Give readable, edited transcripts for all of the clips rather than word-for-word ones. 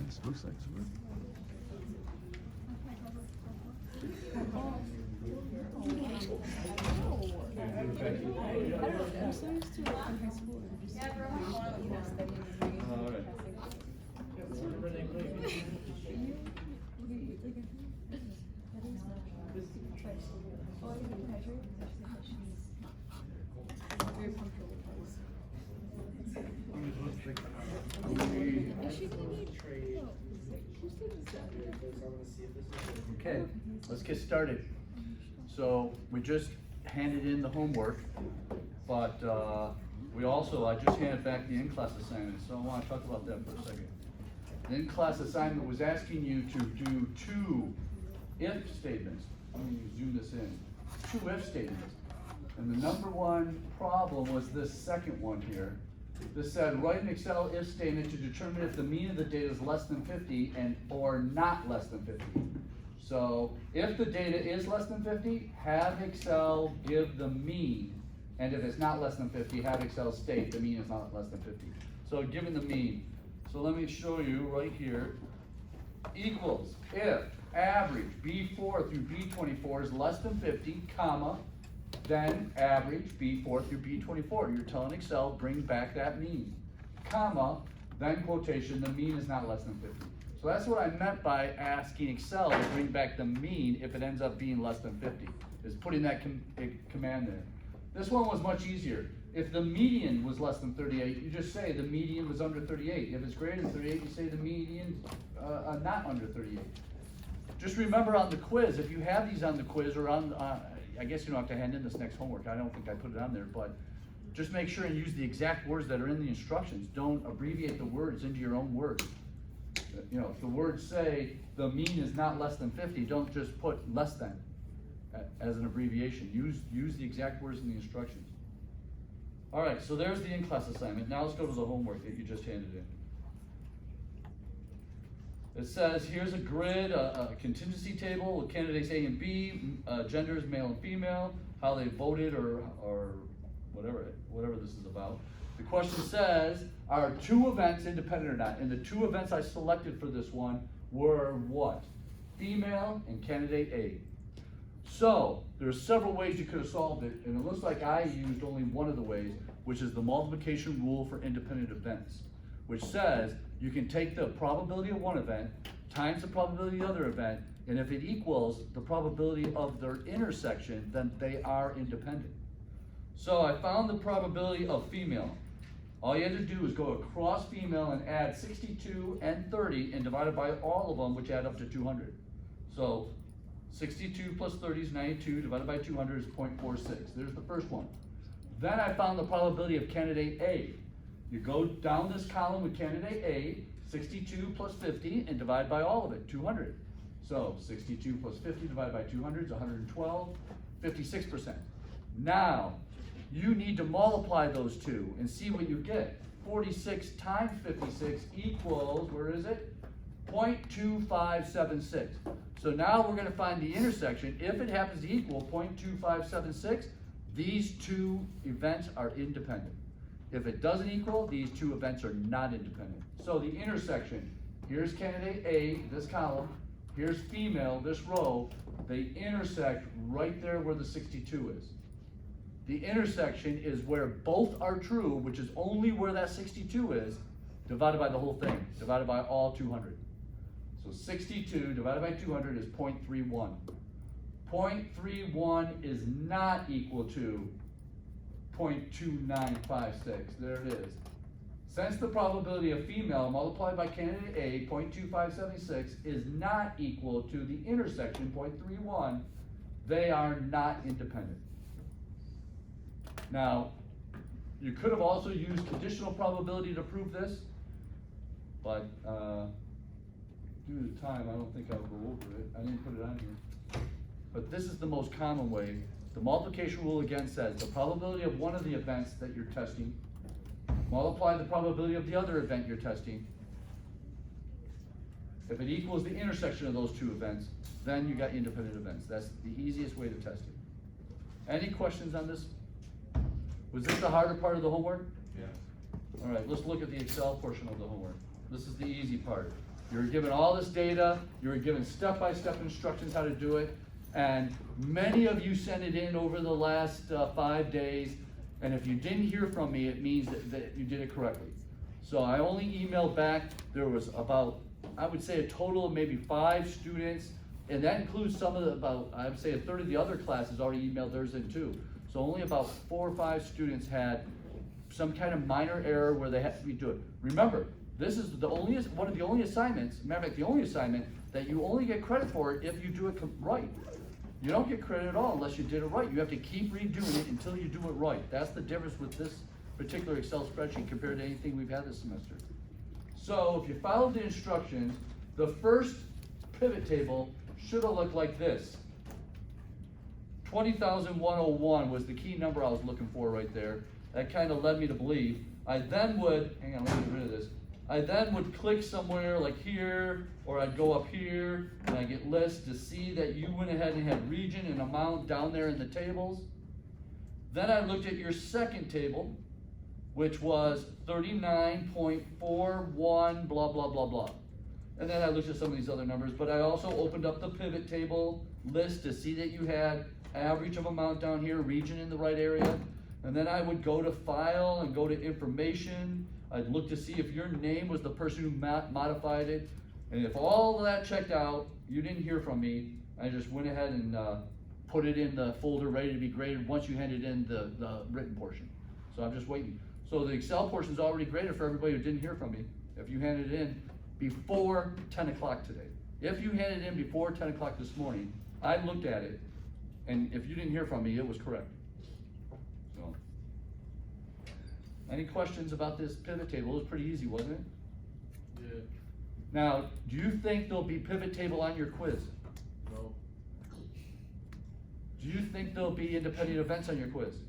This looks like it's good. I'm so used to it in high school. All right. Okay, let's get started. So we just handed in the homework, but I just handed back the in-class assignment, so I want to talk about that for a second. The in-class assignment was asking you to do 2 if statements. Let me zoom this in. 2 if statements. And the number one problem was this second one here. This said, write an Excel if statement to determine if the mean of the data is less than 50 and or not less than 50. So if the data is less than 50, have Excel give the mean. And if it's not less than 50, have Excel state the mean is not less than 50. So given the mean. So let me show you right here. Equals if average B4 through B24 is less than 50, comma, then average B4 through B24. You're telling Excel, bring back that mean, comma, then quotation, the mean is not less than 50. So that's what I meant by asking Excel to bring back the mean if it ends up being less than 50, is putting that command there. This one was much easier. If the median was less than 38, you just say the median was under 38. If it's greater than 38, you say the median not under 38. Just remember on the quiz, if you have these on the quiz or on, I guess you don't have to hand in this next homework. I don't think I put it on there, but just make sure and use the exact words that are in the instructions. Don't abbreviate the words into your own words. You know, if the words say the mean is not less than 50, don't just put less than as an abbreviation. Use the exact words in the instructions. All right, so there's the in-class assignment. Now let's go to the homework that you just handed in. It says, here's a grid, a contingency table with candidates A and B, genders male and female, how they voted or whatever this is about. The question says, are 2 events independent or not? And the 2 events I selected for this one were what? Female and candidate A. So there's several ways you could have solved it, and it looks like I used only one of the ways, which is the multiplication rule for independent events, which says you can take the probability of one event times the probability of the other event, and if it equals the probability of their intersection, then they are independent. So I found the probability of female. All you had to do is go across female and add 62 and 30 and divide it by all of them, which add up to 200. So 62 plus 30 is 92, divided by 200 is 0.46. There's the first one. Then I found the probability of candidate A. You go down this column with candidate A, 62 plus 50, and divide by all of it, 200. So 62 plus 50 divided by 200 is 112, 56%. Now, you need to multiply those two and see what you get. 46 times 56 equals, where is it? 0.2576. So now we're gonna find the intersection. If it happens to equal 0.2576, these 2 events are independent. If it doesn't equal, these 2 events are not independent. So the intersection, here's candidate A, this column, here's female, this row, they intersect right there where the 62 is. The intersection is where both are true, which is only where that 62 is, divided by the whole thing, divided by all 200. So 62 divided by 200 is 0.31. 0.31 is not equal to 0.2956. There it is. Since the probability of female multiplied by candidate A, 0.2576, is not equal to the intersection, 0.31, they are not independent. Now, you could have also used conditional probability to prove this, but due to time, I don't think I'll go over it. I didn't put it on here. But this is the most common way. The multiplication rule again says the probability of one of the events that you're testing, multiply the probability of the other event you're testing. If it equals the intersection of those 2 events, then you got independent events. That's the easiest way to test it. Any questions on this? Was this the harder part of the homework? Yeah. All right, let's look at the Excel portion of the homework. This is the easy part. You're given all this data, you're given step-by-step instructions how to do it, and many of you sent it in over the last 5 days, and if you didn't hear from me, it means that you did it correctly. So I only emailed back, there was about, I would say a total of maybe 5 students, and that includes some of the, I would say a third of the other classes already emailed theirs in too. So only about 4 or 5 students had some kind of minor error where they had to redo it. Remember, this is one of the only assignments, matter of fact, the only assignment that you only get credit for if you do it right. You don't get credit at all unless you did it right. You have to keep redoing it until you do it right. That's the difference with this particular Excel spreadsheet compared to anything we've had this semester. So if you followed the instructions, the first pivot table should have looked like this. 20,101 was the key number I was looking for right there. That kind of led me to believe. I then would, hang on, let me get rid of this. I then would click somewhere like here, or I'd go up here, and I get lists to see that you went ahead and had region and amount down there in the tables. Then I looked at your second table, which was 39.41, blah, blah, blah, blah. And then I looked at some of these other numbers, but I also opened up the pivot table list to see that you had average of amount down here, region in the right area. And then I would go to file and go to information. I'd look to see if your name was the person who modified it. And if all of that checked out, you didn't hear from me, I just went ahead and put it in the folder ready to be graded once you handed in the written portion. So I'm just waiting. So the Excel portion is already graded for everybody who didn't hear from me. If you handed it in before 10 o'clock today. If you handed it in before 10 o'clock this morning, I looked at it, and if you didn't hear from me, it was correct. So, any questions about this pivot table? It was pretty easy, wasn't it? Yeah. Now, do you think there'll be pivot table on your quiz? No. Do you think there'll be independent events on your quiz?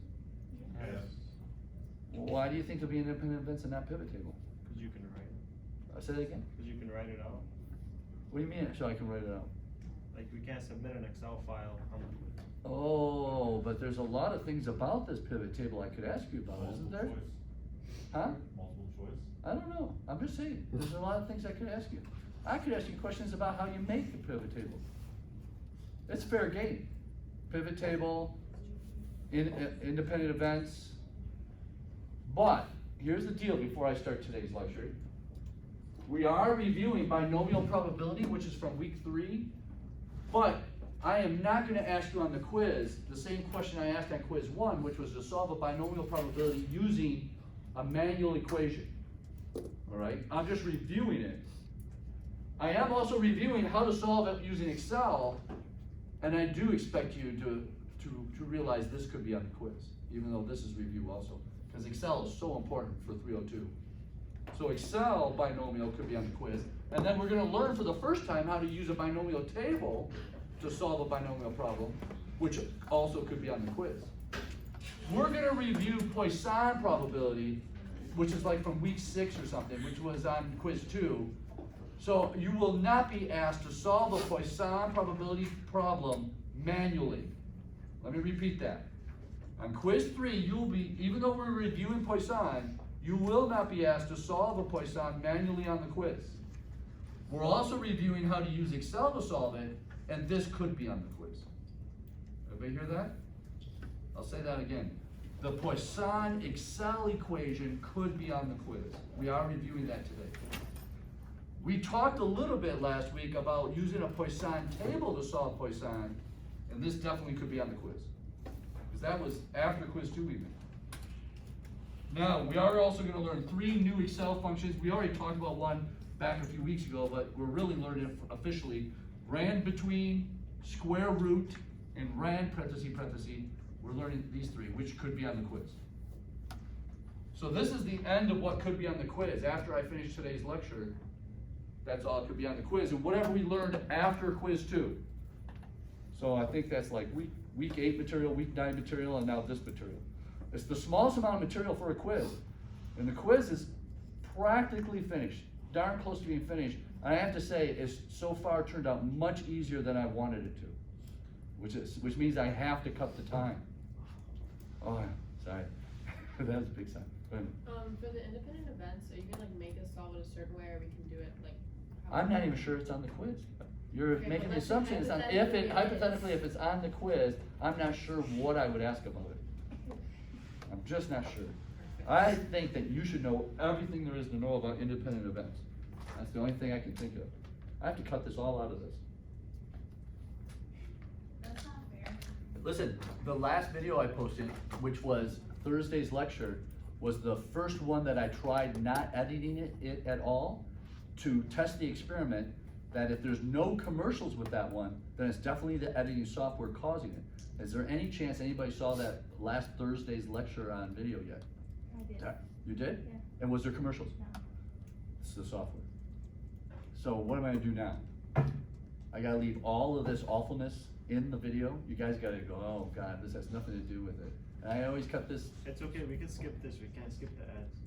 Yes. Well, why do you think there'll be independent events in that pivot table? Because you can write it. Say that again? Because you can write it out. What do you mean, so I can write it out? Like, we can't submit an Excel file on the quiz. Oh, but there's a lot of things about this pivot table I could ask you about, isn't there? Huh? Multiple choice? I don't know, I'm just saying, there's a lot of things I could ask you. I could ask you questions about how you make the pivot table. It's fair game. Pivot table, independent events. But, here's the deal before I start today's lecture. We are reviewing binomial probability, which is from week 3, but I am not gonna ask you on the quiz the same question I asked on quiz 1, which was to solve a binomial probability using a manual equation. All right, I'm just reviewing it. I am also reviewing how to solve it using Excel, and I do expect you to realize this could be on the quiz, even though this is review also, because Excel is so important for 302. So Excel binomial could be on the quiz, and then we're gonna learn for the first time how to use a binomial table to solve a binomial problem, which also could be on the quiz. We're gonna review Poisson probability, which is like from week 6 or something, which was on quiz 2. So you will not be asked to solve a Poisson probability problem manually. Let me repeat that. On quiz 3, you'll be, even though we're reviewing Poisson, you will not be asked to solve a Poisson manually on the quiz. We're also reviewing how to use Excel to solve it, and this could be on the quiz. Everybody hear that? I'll say that again. The Poisson Excel equation could be on the quiz. We are reviewing that today. We talked a little bit last week about using a Poisson table to solve Poisson, and this definitely could be on the quiz. Because that was after quiz 2 even. Now, we are also going to learn 3 new Excel functions. We already talked about one back a few weeks ago, but we're really learning it officially. Rand between, square root, and rand parenthesis parenthesis. We're learning these 3, which could be on the quiz. So this is the end of what could be on the quiz. After I finish today's lecture, that's all it could be on the quiz, and whatever we learned after quiz 2. So I think that's like week 8 material, week 9 material, and now this material. It's the smallest amount of material for a quiz, and the quiz is practically finished, darn close to being finished. And I have to say, it's so far turned out much easier than I wanted it to, which means I have to cut the time. Oh, sorry, that was a big sign. For the independent events, are you gonna like make us solve it a certain way, or we can do it like? how I'm we not want? even sure it's on the quiz. You're Okay, making but the let's say assumption it's on, hypothetically, if it's on the quiz, I'm not sure what I would ask about it. I'm just not sure. I think that you should know everything there is to know about independent events. That's the only thing I can think of. I have to cut this all out of this. That's not fair. Listen, the last video I posted, which was Thursday's lecture, was the first one that I tried not editing it at all to test the experiment that if there's no commercials with that one, then it's definitely the editing software causing it. Is there any chance anybody saw that last Thursday's lecture on video yet? I did. You did? Yeah. And was there commercials? No. It's the software. So what am I gonna do now? I gotta leave all of this awfulness in the video? You guys gotta go, oh God, this has nothing to do with it. And I always cut this, It's okay, we can skip this, we can't skip the ads.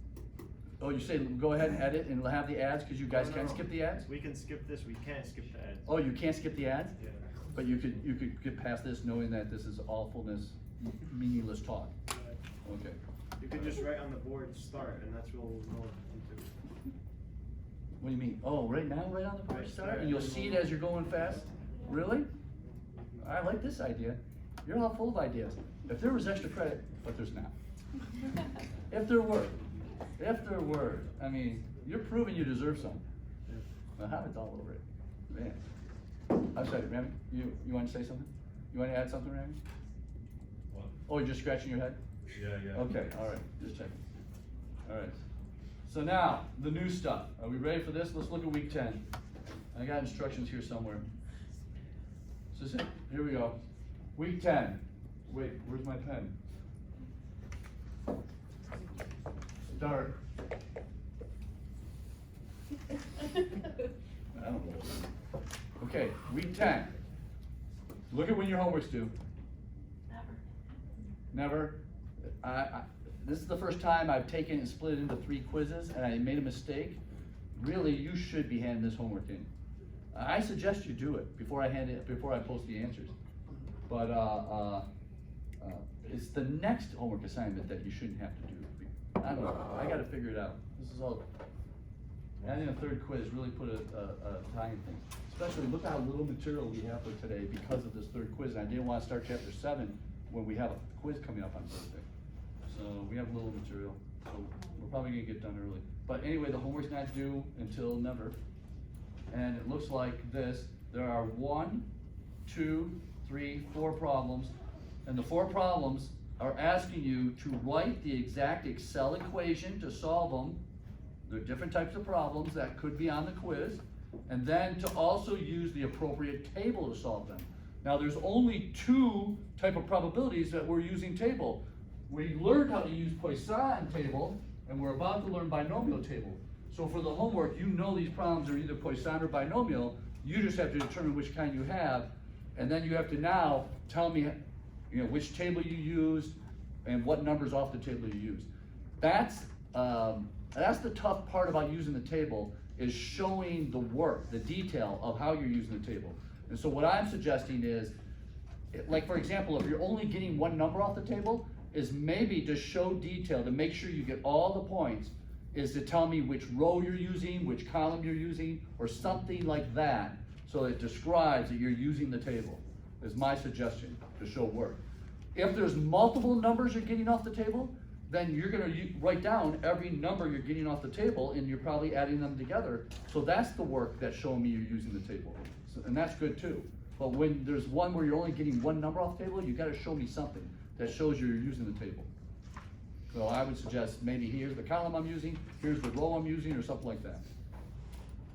oh, you say go ahead and edit and have the ads, cause you guys No, can no. skip the ads? We can skip this, we can't skip the ads. Oh, you can't skip the ads? Yeah. But you could get past this knowing that this is awfulness, meaningless talk. Okay. You could just write on the board, start, and that's what we'll know into. What do you mean? Oh, right now, right on the board Right, start, start. and you'll see it as you're going fast? Really? I like this idea. You're all full of ideas. If there was extra credit, but there's not. If there were, I mean, you're proving you deserve some. Well, Howard's all over it, man. I'm sorry, Rami, you want to say something? You want to add something, Rami? What? Oh, you're just scratching your head? Yeah. Okay, all right, just checking. All right. So now, the new stuff. Are we ready for this? Let's look at week 10. I got instructions here somewhere. So here we go. Week 10. Wait, where's my pen? Start. I don't know. Okay, week 10. Look at when your homework's due. Never? This is the first time I've taken and split it into 3 quizzes, and I made a mistake. Really, you should be handing this homework in. I suggest you do it before I post the answers. But it's the next homework assignment that you shouldn't have to do. I don't know. I got to figure it out. This is all. Adding a 3rd quiz really put a time in things. Especially look how little material we have for today because of this 3rd quiz. And I didn't want to start chapter 7 when we have a quiz coming up on Thursday. So we have little material. So we're probably gonna get done early. But anyway, the homework's not due until never. And it looks like this. There are 1, 2, 3, 4 problems. And the 4 problems are asking you to write the exact Excel equation to solve them. There are different types of problems that could be on the quiz. And then to also use the appropriate table to solve them. Now there's only 2 type of probabilities that we're using table. We learned how to use Poisson table, and we're about to learn binomial table. So for the homework, you know these problems are either Poisson or binomial. You just have to determine which kind you have, and then you have to now tell me, which table you used and what numbers off the table you used. That's the tough part about using the table, is showing the work, the detail of how you're using the table. And so what I'm suggesting is, like for example, if you're only getting 1 number off the table, is maybe to show detail, to make sure you get all the points, is to tell me which row you're using, which column you're using, or something like that, so it describes that you're using the table, is my suggestion to show work. If there's multiple numbers you're getting off the table, then you're gonna write down every number you're getting off the table, and you're probably adding them together. So that's the work that's showing me you're using the table, and that's good too. But when there's one where you're only getting 1 number off the table, you gotta show me something that shows you're using the table. So I would suggest maybe here's the column I'm using, here's the row I'm using, or something like that.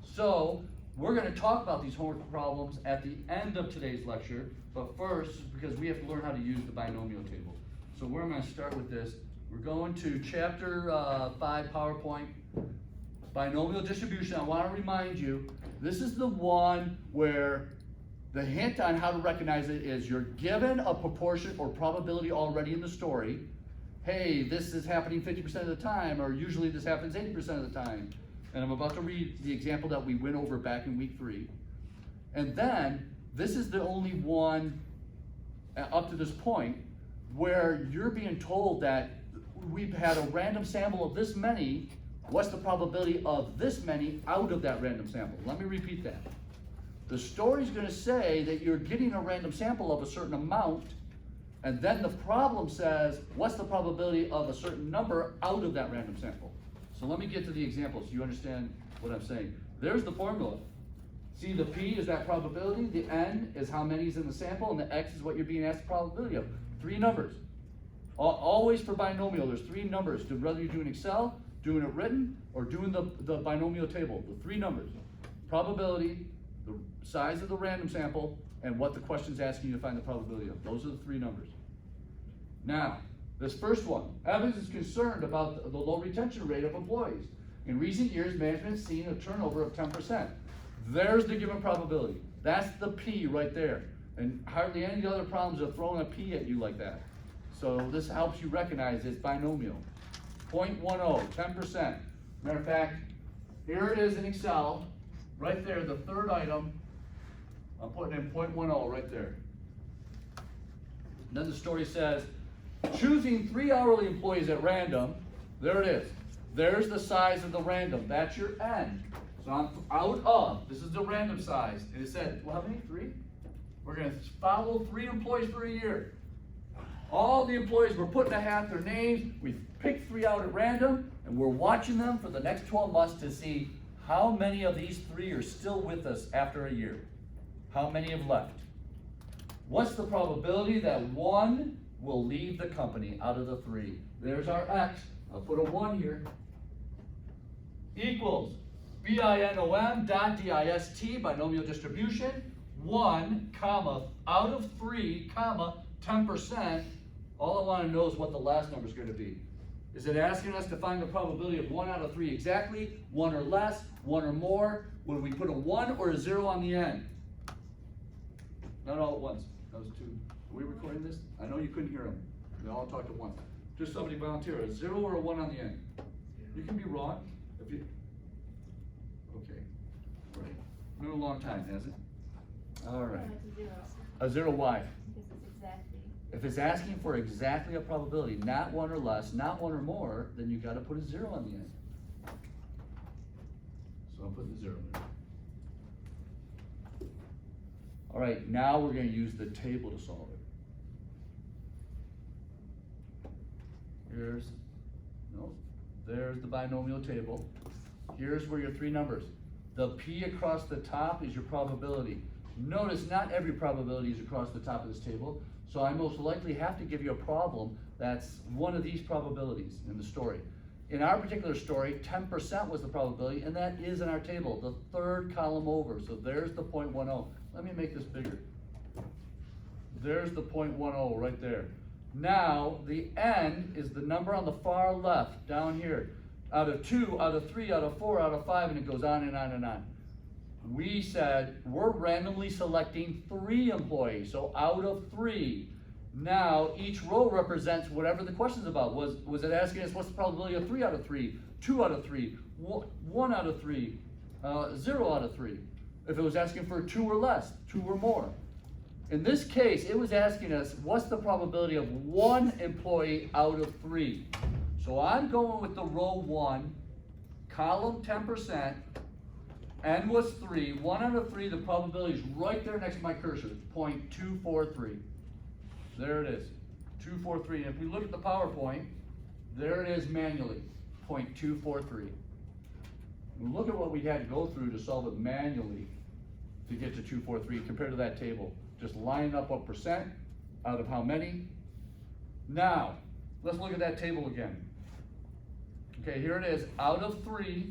So we're gonna talk about these homework problems at the end of today's lecture, but first, because we have to learn how to use the binomial table. So we're gonna start with this. We're going to chapter 5 PowerPoint, binomial distribution. I wanna remind you, this is the one where the hint on how to recognize it is you're given a proportion or probability already in the story. Hey, this is happening 50% of the time, or usually this happens 80% of the time. And I'm about to read the example that we went over back in week 3. And then, this is the only one up to this point where you're being told that we've had a random sample of this many, what's the probability of this many out of that random sample? Let me repeat that. The story's gonna say that you're getting a random sample of a certain amount, and then the problem says, what's the probability of a certain number out of that random sample? So let me get to the example so you understand what I'm saying. There's the formula. See, the P is that probability, the N is how many is in the sample, and the X is what you're being asked the probability of. 3 numbers. Always for binomial, there's 3 numbers, whether you're doing Excel, doing it written, or doing the binomial table, the 3 numbers. Probability, the size of the random sample, and what the question's asking you to find the probability of. Those are the 3 numbers. Now, this first one, Evans is concerned about the low retention rate of employees. In recent years, management has seen a turnover of 10%. There's the given probability. That's the P right there. And hardly any other problems are throwing a P at you like that. So this helps you recognize it's binomial. 0.10, 10%. Matter of fact, here it is in Excel, right there, the third item. I'm putting in 0.10 right there. And then the story says, choosing 3 hourly employees at random, there it is. There's the size of the random, that's your N. So I'm out of, this is the random size. And it said, well, how many? 3? We're gonna follow 3 employees for a year. All the employees, we're putting a hat, their names, we picked 3 out at random, and we're watching them for the next 12 months to see how many of these 3 are still with us after a year. How many have left? What's the probability that 1 will leave the company out of the 3? There's our X. I'll put a 1 here. Equals BINOM dot DIST, binomial distribution, 1, comma, out of 3, comma, 10%. All I want to know is what the last number is going to be. Is it asking us to find the probability of 1 out of 3 exactly, 1 or less, 1 or more? Would we put a 1 or a 0 on the end? Not all at once. That was 2. Are we recording this? I know you couldn't hear them. They all talked at once. Just somebody volunteer, a 0 or a 1 on the end. You can be wrong. If you. Okay. Right. Been a long time, has it? All right. A 0 why? Because it's exactly. If it's asking for exactly a probability, not 1 or less, not 1 or more, then you got to put a 0 on the end. So I'll put the 0 there. All right, now we're going to use the table to solve it. There's the binomial table. Here's where your 3 numbers. The P across the top is your probability. Notice not every probability is across the top of this table, so I most likely have to give you a problem that's one of these probabilities in the story. In our particular story, 10% was the probability, and that is in our table, the 3rd column over. So there's the 0.10. Let me make this bigger. There's the 0.10 right there. Now, the N is the number on the far left, down here. Out of 2, out of 3, out of 4, out of 5, and it goes on and on and on. We said we're randomly selecting 3 employees, so out of 3. Now, each row represents whatever the question's about. Was it asking us what's the probability of 3 out of 3, 2 out of 3, 1 out of 3, 0 out of 3? If it was asking for 2 or less, 2 or more. In this case, it was asking us what's the probability of 1 employee out of 3. So I'm going with the row 1, column 10%, N was 3, 1 out of 3, the probability is right there next to my cursor, 0.243. There it is, 243. And if we look at the PowerPoint, there it is manually, 0.243. Look at what we had to go through to solve it manually to get to 243 compared to that table. Just line up what percent out of how many. Now, let's look at that table again. Okay, here it is, out of 3,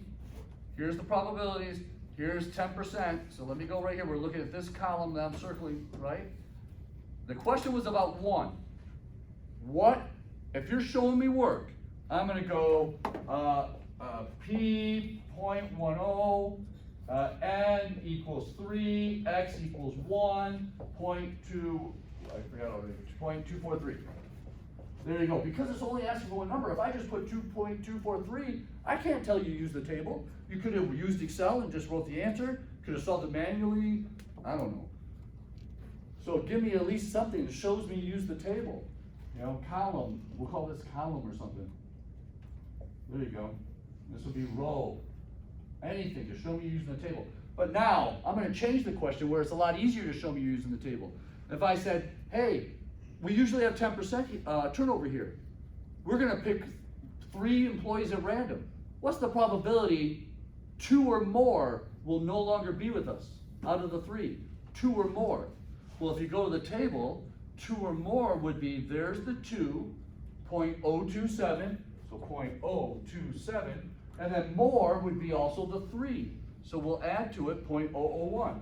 here's the probabilities, here's 10%. So let me go right here, we're looking at this column that I'm circling, right? The question was about 1. What, if you're showing me work, I'm gonna go P 0.10, N equals 3, X equals 1, 0.2, I forgot already, 0.243. There you go. Because it's only asking for one number, if I just put 2.243, I can't tell you use the table. You could have used Excel and just wrote the answer, could have solved it manually, I don't know. So give me at least something that shows me use the table. You know, column, we'll call this column or something. There you go. This will be row. Anything to show me using the table. But now, I'm gonna change the question where it's a lot easier to show me using the table. If I said, hey, we usually have 10% turnover here. We're gonna pick 3 employees at random. What's the probability 2 or more will no longer be with us out of the 3? 2 or more. Well, if you go to the table, 2 or more would be, there's the 2, 0.027, so 0.027, and then more would be also the 3. So we'll add to it 0.001.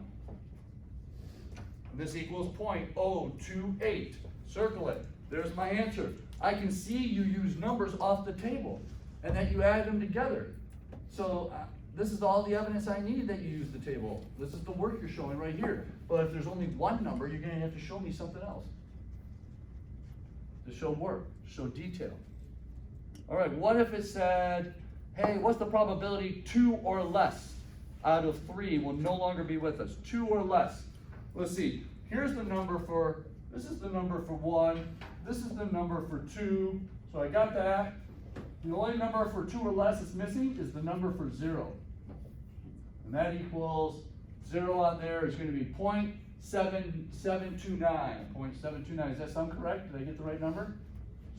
And this equals 0.028. Circle it. There's my answer. I can see you use numbers off the table and that you add them together. So this is all the evidence I need that you use the table. This is the work you're showing right here. But if there's only one number, you're gonna have to show me something else. To show work, to show detail. All right, what if it said, hey, what's the probability 2 or less out of 3 will no longer be with us? 2 or less. Let's see, here's the number for, this is the number for 1, this is the number for 2, so I got that. The only number for 2 or less that's missing is the number for 0. And that equals 0 on there is going to be 0.729. 0.729, does that sound correct? Did I get the right number?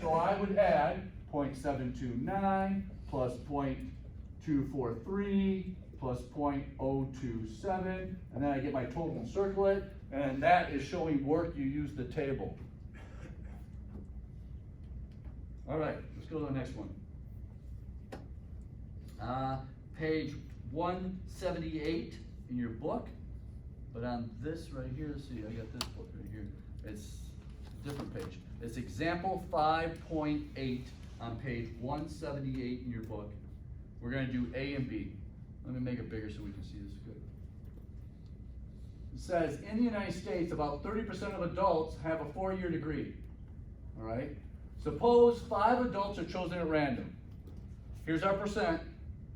So I would add 0.729 plus 0.243 plus 0.027, and then I get my total and circle it, and that is showing work you use the table. All right, let's go to the next one. Page 178 in your book, but on this right here, let's see, I got this book right here. It's a different page. It's example 5.8 on page 178 in your book. We're gonna do A and B. Let me make it bigger so we can see this good. It says, in the United States, about 30% of adults have a 4-year degree, all right? Suppose 5 adults are chosen at random. Here's our percent,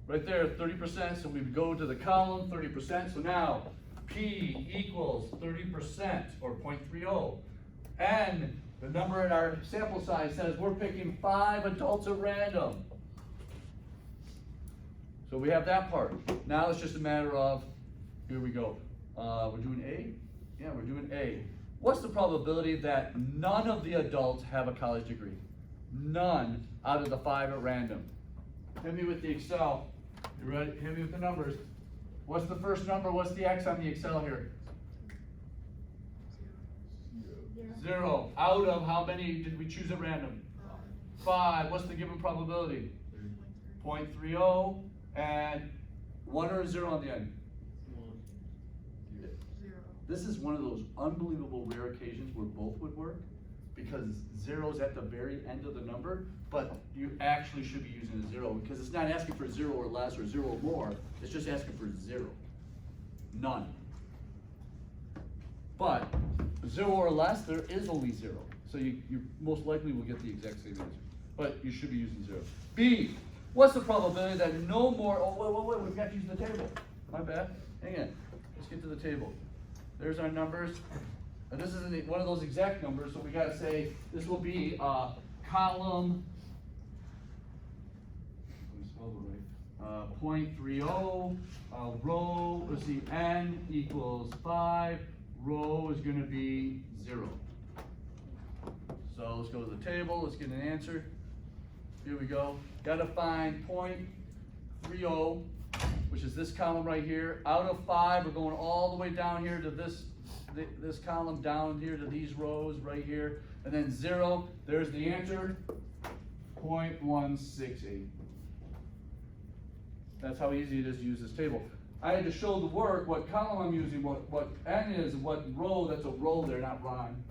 right there, 30%, so we would go to the column, 30%, so now P equals 30%, or 0.30, and the number in our sample size says we're picking 5 adults at random. So we have that part. Now it's just a matter of, here we go. We're doing A? Yeah, we're doing A. What's the probability that none of the adults have a college degree? None out of the 5 at random. Hit me with the Excel. You ready? Hit me with the numbers. What's the first number? What's the X on the Excel here? 0. Out of how many did we choose at random? 5. What's the given probability? 0.30. And 1 or 0 on the end? 0. This is one of those unbelievable rare occasions where both would work, because 0 is at the very end of the number, but you actually should be using a 0 because it's not asking for 0 or less or 0 or more, it's just asking for 0. None. But 0 or less, there is only 0. So you most likely will get the exact same answer, but you should be using 0. B, what's the probability that no more, oh wait, we've got to use the table. My bad, hang on, let's get to the table. There's our numbers. And this isn't one of those exact numbers, so we gotta say, this will be column, let me spell it right, 0.30, row, let's see, n equals 5, row is gonna be 0. So let's go to the table, let's get an answer. Here we go. Gotta find 0.30, which is this column right here. Out of 5, we're going all the way down here to this column, down here to these rows right here. And then 0, there's the answer, 0.168. That's how easy it is to use this table. I had to show the work, what column I'm using, what n is, what row, that's a row there, not rhyme.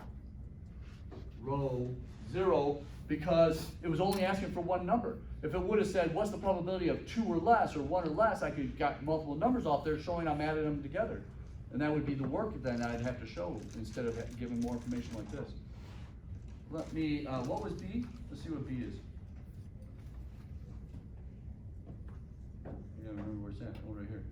Row 0, because it was only asking for one number. If it would have said, what's the probability of 2 or less, or 1 or less, I could have got multiple numbers off there showing I'm adding them together. And that would be the work then I'd have to show, instead of giving more information like this. Let me, what was B? Let's see what B is. I gotta remember where it's at, oh, right here.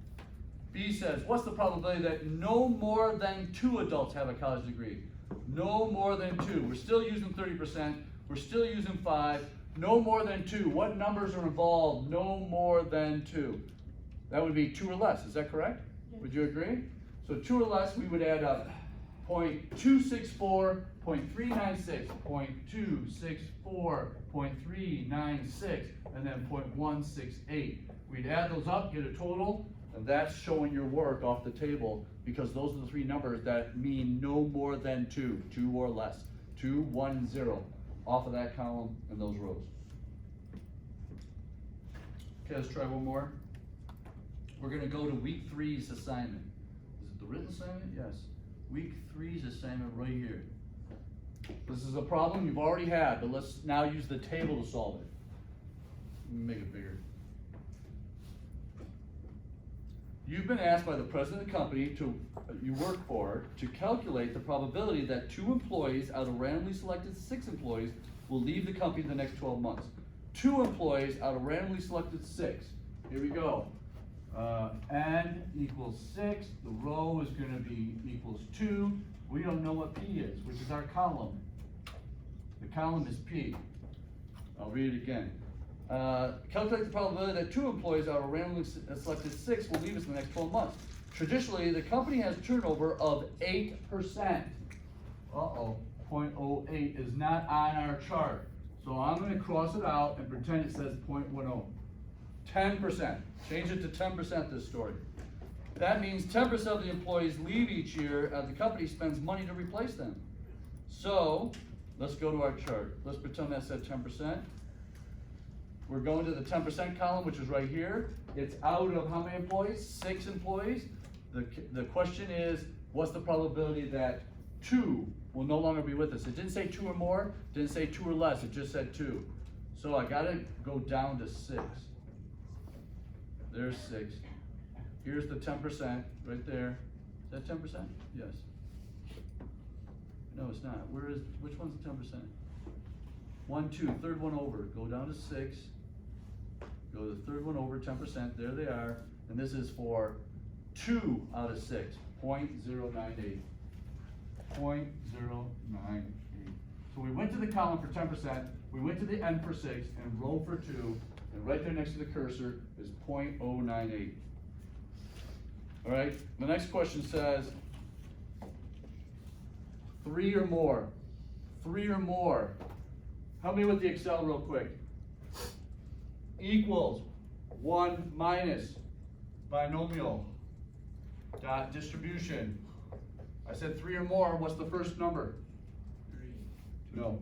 B says, what's the probability that no more than 2 adults have a college degree? No more than 2. We're still using 30%. We're still using 5. No more than 2. What numbers are involved? No more than 2. That would be 2 or less. Is that correct? Yeah. Would you agree? So 2 or less, we would add up 0.264, 0.396, 0.264, 0.396, and then 0.168. We'd add those up, get a total, and that's showing your work off the table because those are the 3 numbers that mean no more than 2, 2 or less. 2, 1, 0, off of that column and those rows. Okay, let's try one more. We're gonna go to week 3's assignment. Is it the written assignment? Yes. Week 3's assignment right here. This is a problem you've already had, but let's now use the table to solve it. Let me make it bigger. You've been asked by the president of the company you work for to calculate the probability that 2 employees out of randomly selected 6 employees will leave the company in the next 12 months. 2 employees out of randomly selected 6. Here we go. N equals 6, the row is gonna be equals 2. We don't know what P is, which is our column. The column is P. I'll read it again. Calculate the probability that 2 employees out of randomly selected 6 will leave us in the next 12 months. Traditionally, the company has turnover of 8%. 0.08 is not on our chart. So I'm gonna cross it out and pretend it says 0.10. 10%. Change it to 10% this story. That means 10% of the employees leave each year and the company spends money to replace them. So, let's go to our chart. Let's pretend that said 10%. We're going to the 10% column, which is right here. It's out of how many employees? 6 employees. The question is, what's the probability that 2 will no longer be with us? It didn't say 2 or more, didn't say 2 or less, it just said 2. So I gotta go down to 6. There's 6. Here's the 10% right there. Is that 10%? Yes. No, it's not. Which one's the 10%? 1, 2, third one over. Go down to 6. Go to the third one over, 10%. There they are. And this is for 2 out of 6. 0.098. 0.098. So we went to the column for 10%. We went to the N for 6 and row for 2. And right there next to the cursor is 0.098. All right, the next question says 3 or more. 3 or more. Help me with the Excel real quick. Equals 1 minus binomial dot distribution. I said 3 or more. What's the first number? 3. No.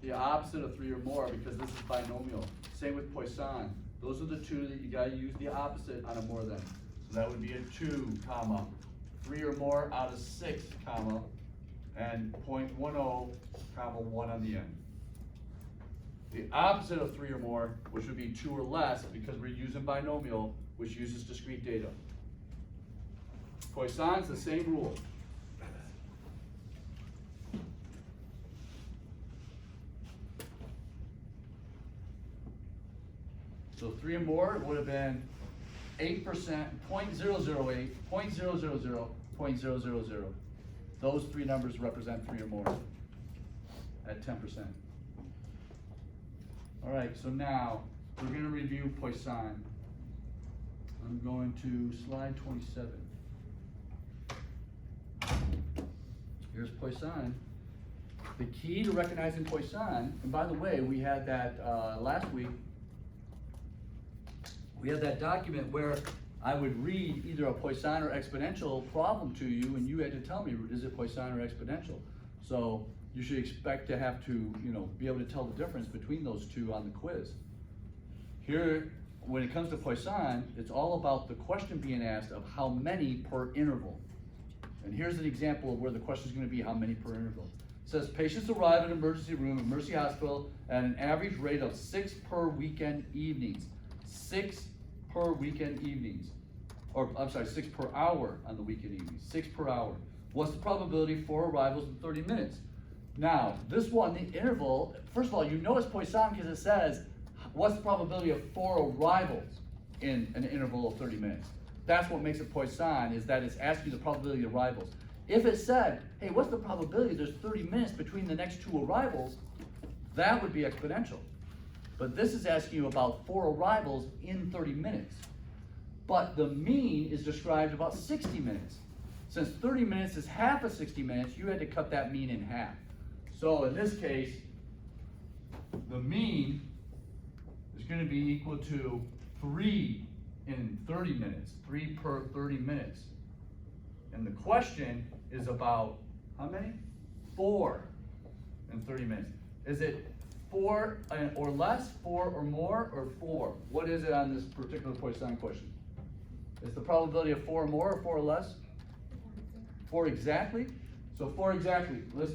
The opposite of 3 or more, because this is binomial. Same with Poisson. Those are the 2 that you gotta use the opposite on a more than. So that would be a 2, comma, 3 or more out of 6, comma, and 0.10, comma, 1 on the end. The opposite of 3 or more, which would be 2 or less, because we're using binomial, which uses discrete data. Poisson's the same rule. So 3 or more would have been 8%, 0.008, 0.000, 0.000. Those 3 numbers represent 3 or more at 10%. All right, so now we're going to review Poisson. I'm going to slide 27. Here's Poisson. The key to recognizing Poisson, and by the way, we had that last week. We had that document where I would read either a Poisson or exponential problem to you, and you had to tell me, is it Poisson or exponential? So you should expect to have to, be able to tell the difference between those 2 on the quiz. Here, when it comes to Poisson, it's all about the question being asked of how many per interval. And here's an example of where the question is going to be how many per interval. It says patients arrive at an emergency room at Mercy Hospital at an average rate of 6 per weekend evenings. 6 per weekend evenings. Or, I'm sorry, 6 per hour on the weekend evenings. 6 per hour. What's the probability for arrivals in 30 minutes? Now, this one, the interval, first of all, you know it's Poisson because it says, what's the probability of 4 arrivals in an interval of 30 minutes? That's what makes it Poisson, is that it's asking the probability of arrivals. If it said, hey, what's the probability there's 30 minutes between the next 2 arrivals, that would be exponential. But this is asking you about 4 arrivals in 30 minutes. But the mean is described about 60 minutes. Since 30 minutes is half of 60 minutes, you had to cut that mean in half. So in this case, the mean is going to be equal to 3 in 30 minutes, 3 per 30 minutes. And the question is about how many? 4 in 30 minutes. Is it 4 or less, 4 or more, or 4? What is it on this particular Poisson question? Is the probability of 4 or more or 4 or less? 4 exactly? So 4 exactly. Let's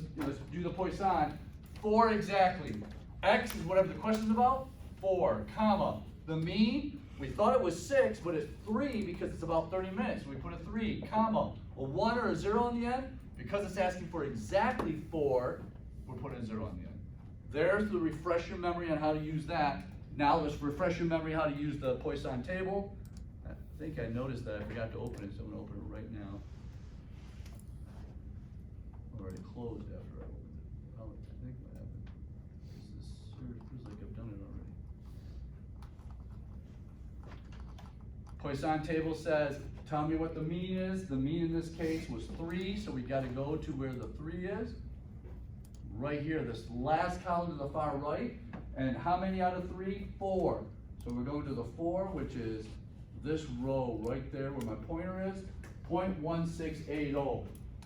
do the Poisson. 4 exactly. X is whatever the question's about. 4, comma. The mean, we thought it was 6, but it's 3 because it's about 30 minutes. So we put a 3, comma. A 1 or a 0 in the end. Because it's asking for exactly 4, we're putting a 0 in the end. There's the refresh your memory on how to use that. Now let's refresh your memory how to use the Poisson table. I think I noticed that I forgot to open it, so I'm going to open it right now. Already closed after I opened it. Oh, I think what happened is this feels like I've done it already. Poisson table says, tell me what the mean is. The mean in this case was 3, so we got to go to where the 3 is. Right here, this last column to the far right. And how many out of 3? 4. So we're going to the 4, which is this row right there where my pointer is, 0.1680.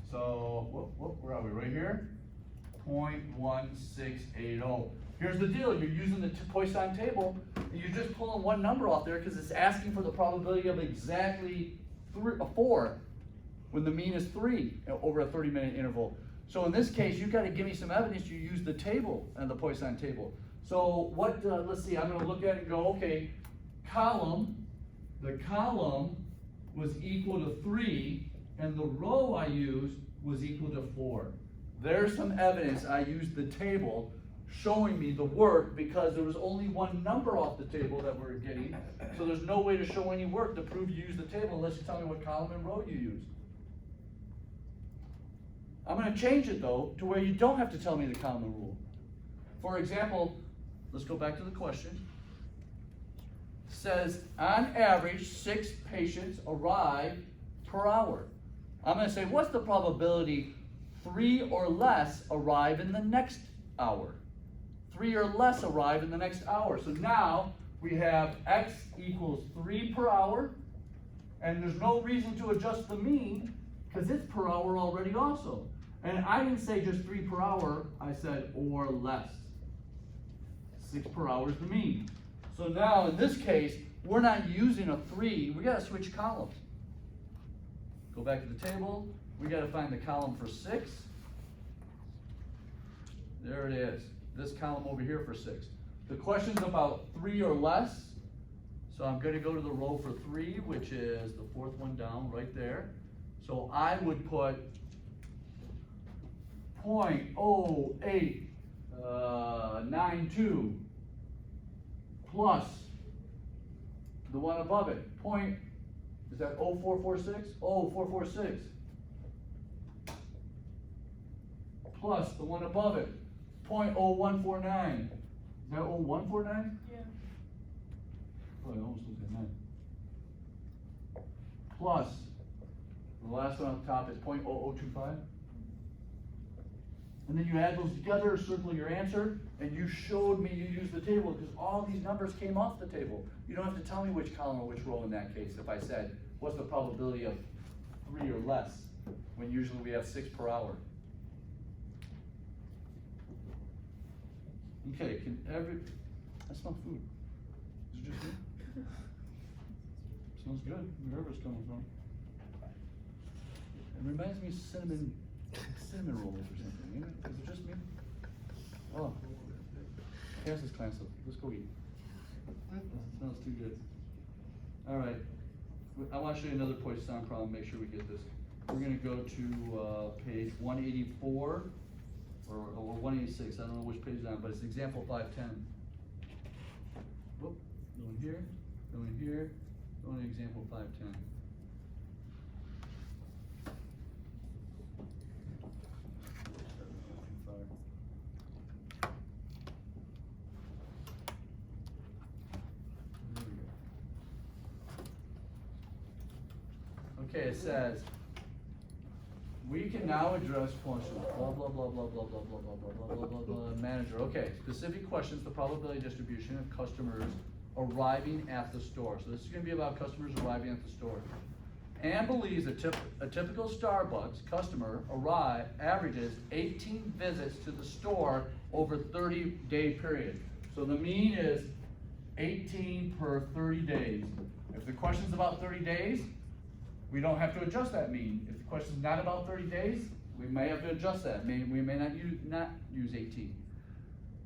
So, where are we? Right here? 0.1680. Here's the deal. You're using the Poisson table, and you're just pulling one number off there because it's asking for the probability of exactly 4 when the mean is 3 over a 30-minute interval. So in this case, you've got to give me some evidence you use the table and the Poisson table. So what, let's see, I'm going to look at it and go, okay, the column was equal to 3, and the row I used was equal to 4. There's some evidence I used the table showing me the work because there was only one number off the table that we're getting. So there's no way to show any work to prove you used the table unless you tell me what column and row you used. I'm going to change it though to where you don't have to tell me the column and rule. For example, let's go back to the question. Says on average 6 patients arrive per hour. I'm going to say what's the probability 3 or less arrive in the next hour? 3 or less arrive in the next hour. So now we have X equals 3 per hour, and there's no reason to adjust the mean because it's per hour already also. And I didn't say just 3 per hour, I said or less. 6 per hour is the mean. So now in this case, we're not using a 3, we got to switch columns. Go back to the table, we got to find the column for 6. There it is, this column over here for 6. The question's about 3 or less, so I'm going to go to the row for 3, which is the 4th one down right there. So I would put 0.0892 plus the one above it. Is that 0446? 0446. Plus the one above it. 0.0149. Is that 0149? Yeah. Oh, I almost looked at that. Plus the last one on top is 0.0025. And then you add those together, circle your answer, and you showed me you used the table because all these numbers came off the table. You don't have to tell me which column or which row in that case if I said, what's the probability of 3 or less, when usually we have 6 per hour. Okay, I smell food. Is it just me? Smells good, wherever it's coming from. It reminds me of cinnamon rolls or something, you know? Is it just me? Oh. Pass this class up. Let's go eat. That smells too good. Alright. I want to show you another Poisson problem, make sure we get this. We're going to go to page 184 or 186. I don't know which page it's on, but it's example 510. Whoop. Going here, going here, going to example 510. Okay, it says, we can now address questions, blah, blah, blah, blah, blah, blah, blah, blah, blah, blah, blah, blah, manager. Okay, specific questions, the probability distribution of customers arriving at the store. So this is gonna be about customers arriving at the store. Anne believes a typical Starbucks customer averages 18 visits to the store over 30-day period. So the mean is 18 per 30 days. If the question's about 30 days, we don't have to adjust that mean. If the question's not about 30 days, we may have to adjust that. We may not use 18.